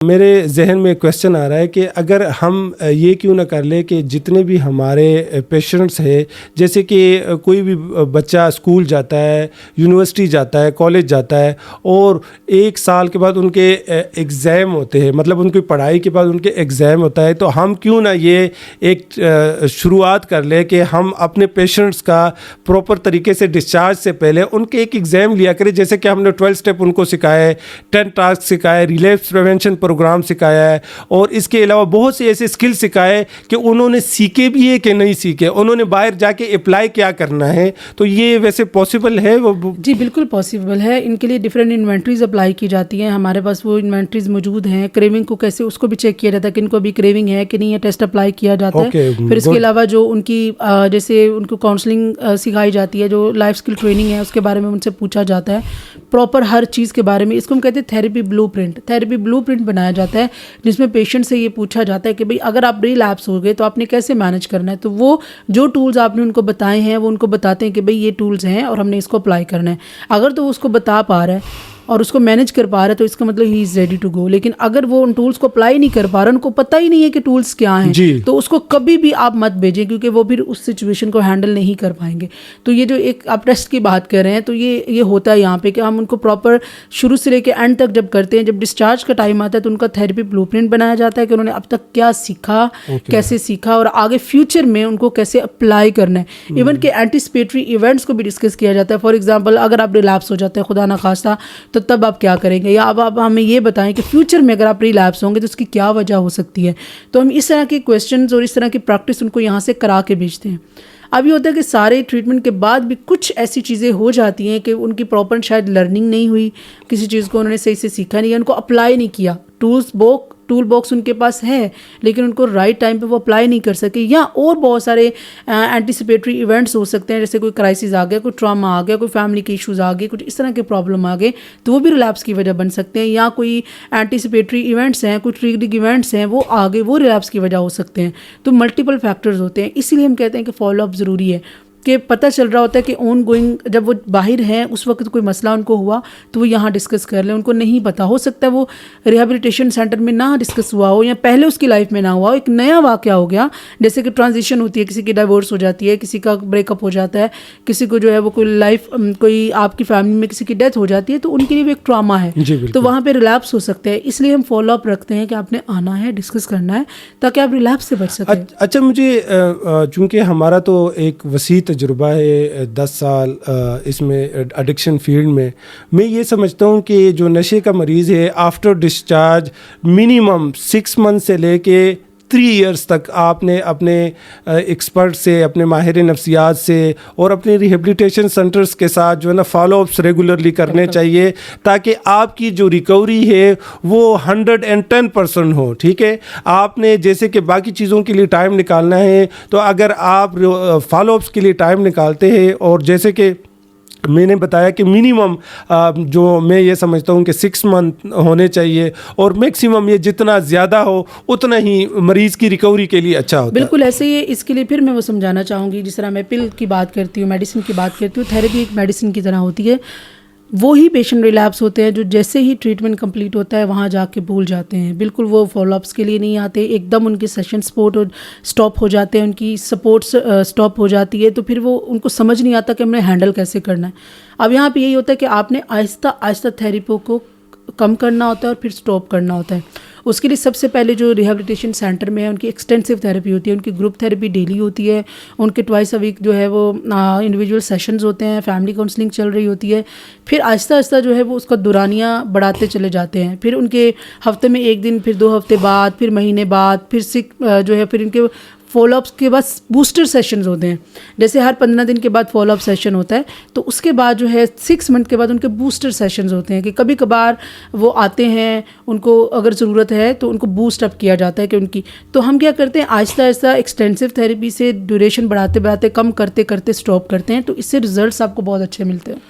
मेरे जहन में क्वेश्चन आ रहा है कि अगर हम ये क्यों ना कर ले कि जितने भी हमारे पेशेंट्स हैं, जैसे कि कोई भी बच्चा स्कूल जाता है, यूनिवर्सिटी जाता है, कॉलेज जाता है और 1 साल के बाद उनके एग्ज़ाम होते हैं, मतलब उनकी पढ़ाई के बाद उनके एग्ज़ाम होता है, तो हम क्यों ना ये एक शुरुआत कर ले कि हम अपने पेशेंट्स का प्रॉपर तरीके से डिस्चार्ज से पहले उनके एक एग्ज़ाम लिया करें। जैसे कि हमने 12 स्टेप उनको सिखाया है, 10 टास्क सिखाया है, रिलैप्स प्रिवेंशन प्रोग्राम सिखाया है और इसके अलावा बहुत से ऐसे स्किल सिखाए कि उन्होंने सीखे भी है कि नहीं सीखे, उन्होंने बाहर जाके अप्लाई क्या करना है। तो ये वैसे पॉसिबल है? वो जी बिल्कुल पॉसिबल है। इनके लिए डिफरेंट इन्वेंट्रीज अप्लाई की जाती हैं, हमारे पास वो इन्वेंट्रीज मौजूद हैं। क्रेविंग को कैसे, उसको भी चेक किया जाता है कि इनको अभी क्रेविंग है कि नहीं, है टेस्ट अप्लाई किया जाता है। फिर इसके अलावा जो उनकी जैसे उनको काउंसलिंग सिखाई जाती है, जो लाइफ स्किल ट्रेनिंग है उसके बारे में उनसे पूछा जाता है प्रॉपर हर चीज़ के बारे में। इसको हम कहते हैं थेरेपी ब्लूप्रिंट बनाया जाता है, जिसमें पेशेंट से ये पूछा जाता है कि भाई अगर आप रिलैप्स हो गए तो आपने कैसे मैनेज करना है। तो वो जो टूल्स आपने उनको बताए हैं वो उनको बताते हैं कि भाई ये टूल्स हैं और हमने इसको अप्लाई करना है। अगर तो वो उसको बता पा रहा है और उसको मैनेज कर पा रहा है तो इसका मतलब he is ready to go. लेकिन अगर वो उन टूल्स को अप्लाई नहीं कर पा रहा, उनको पता ही नहीं है कि टूल्स क्या हैं, तो उसको कभी भी आप मत भेजें, क्योंकि वो फिर उस सिचुएशन को हैंडल नहीं कर पाएंगे। तो ये जो एक आप टेस्ट की बात कर रहे हैं, तो ये होता है यहाँ पे कि हम उनको प्रॉपर शुरू से लेकर एंड तक जब करते हैं, जब डिस्चार्ज का टाइम आता है तो उनका थेरेपी ब्लूप्रिंट बनाया जाता है कि उन्होंने अब तक क्या सीखा, कैसे सीखा और आगे फ्यूचर में उनको कैसे अप्लाई करना है। इवन के एंटीसिपेटरी इवेंट्स को भी डिस्कस किया जाता है। फॉर एग्जाम्पल अगर आप रिलैप्स हो जाते हैं खुदा ना खास्ता, तो तब आप क्या करेंगे, या अब आप हमें ये बताएं कि फ्यूचर में अगर आप रिलैप्स होंगे तो उसकी क्या वजह हो सकती है। तो हम इस तरह के क्वेश्चंस और इस तरह की प्रैक्टिस उनको यहाँ से करा के भेजते हैं। अब ये होता है कि सारे ट्रीटमेंट के बाद भी कुछ ऐसी चीज़ें हो जाती हैं कि उनकी प्रॉपर शायद लर्निंग नहीं हुई, किसी चीज़ को उन्होंने सही से सीखा नहीं, उनको अप्लाई नहीं किया। टूल बॉक्स उनके पास है लेकिन उनको राइट टाइम पे वो अप्लाई नहीं कर सके, या और बहुत सारे एंटीसिपेटरी इवेंट्स हो सकते हैं, जैसे कोई क्राइसिस आ गया, कोई ट्रॉमा आ गया, कोई फैमिली के इश्यूज़ आ गए, कुछ इस तरह के प्रॉब्लम आ गए, तो वो भी रिलैप्स की वजह बन सकते हैं। या कोई एंटीसिपेटरी इवेंट्स हैं, कुछ ट्रिगरिंग इवेंट्स हैं, वो आगे वो रिलैप्स की वजह हो सकते हैं। तो मल्टीपल फैक्टर्स होते हैं, इसीलिए हम कहते हैं कि फॉलोअप ज़रूरी है, कि पता चल रहा होता है कि ऑन गोइंग जब वो बाहर हैं उस वक्त कोई मसला उनको हुआ तो वो यहाँ डिस्कस कर लें। उनको नहीं पता, हो सकता है वो रिहैबिलिटेशन सेंटर में ना डिस्कस हुआ हो या पहले उसकी लाइफ में ना हुआ हो, एक नया वाक़या हो गया, जैसे कि ट्रांजिशन होती है, किसी की डाइवोर्स हो जाती है, किसी का ब्रेकअप हो जाता है, किसी को जो है वो कोई आपकी फैमिली में किसी की डेथ हो जाती है, तो उनके लिए भी एक ट्रॉमा है, तो वहाँ पर रिलैप्स हो सकते हैं। इसलिए हम फॉलोअप रखते हैं कि आपने आना है, डिस्कस करना है, ताकि आप रिलैप्स से बच सकें। अच्छा, मुझे चूँकि हमारा तो एक वसी तजुर्बा है 10 साल इसमें एडिक्शन फील्ड में, मैं ये समझता हूँ कि जो नशे का मरीज़ है आफ्टर डिस्चार्ज मिनिमम 6 मंथ से लेके 3 इयर्स तक आपने अपने एक्सपर्ट से, अपने माहिर नफ्सियात से और अपने रिहेबिलिटेशन सेंटर्स के साथ जो है ना फॉलोअप्स रेगुलरली करने चाहिए, ताकि आपकी जो रिकवरी है वो 110% हो। ठीक है, आपने जैसे कि बाकी चीज़ों के लिए टाइम निकालना है, तो अगर आप फॉलोअप्स के लिए टाइम निकालते हैं, और जैसे कि मैंने बताया कि मिनिमम जो मैं ये समझता हूँ कि 6 मंथ होने चाहिए, और मैक्सिमम ये जितना ज़्यादा हो उतना ही मरीज़ की रिकवरी के लिए अच्छा होता है। बिल्कुल ऐसे ही। इसके लिए फिर मैं वो समझाना चाहूँगी, जिस तरह मैं पिल की बात करती हूँ, मेडिसिन की बात करती हूँ, थेरेपी एक मेडिसिन की तरह होती है। वो ही पेशेंट रिलैप्स होते हैं जो जैसे ही ट्रीटमेंट कंप्लीट होता है वहाँ जाके भूल जाते हैं, बिल्कुल वो फॉलोअप्स के लिए नहीं आते, एकदम उनके सेशन स्टॉप हो जाते हैं, उनकी सपोर्ट स्टॉप हो जाती है, तो फिर वो उनको समझ नहीं आता कि हमने हैंडल कैसे करना है। अब यहाँ पे यही होता है कि आपने आहिस्ता आहिस्ता थेरेपी को कम करना होता है और फिर स्टॉप करना होता है। उसके लिए सबसे पहले जो रिहैबिलिटेशन सेंटर में है उनकी एक्सटेंसिव थेरेपी होती है, उनकी ग्रुप थेरेपी डेली होती है, उनके ट्वाइस अ वीक जो है वो इंडिविजुअल सेशंस होते हैं, फैमिली काउंसलिंग चल रही होती है। फिर आहिस्ता आहिस्ता जो है वो उसका दुरानियाँ बढ़ाते चले जाते हैं। फिर उनके हफ्ते में 1 दिन, फिर 2 हफ्ते बाद, फिर महीने बाद, फिर जो है फिर इनके फॉलोअप्स के बाद बूस्टर सेशंस होते हैं, जैसे हर 15 दिन के बाद फॉलोअप सेशन होता है, तो उसके बाद जो है 6 मंथ के बाद उनके बूस्टर सेशंस होते हैं, कि कभी कभार वो आते हैं, उनको अगर ज़रूरत है तो उनको बूस्ट अप किया जाता है कि उनकी। तो हम क्या करते हैं, आहिस्ता आहिस्ता एक्सटेंसिव थेरेपी से ड्यूरेशन बढ़ाते बढ़ाते कम करते करते स्टॉप करते हैं, तो इससे रिजल्ट्स आपको बहुत अच्छे मिलते हैं।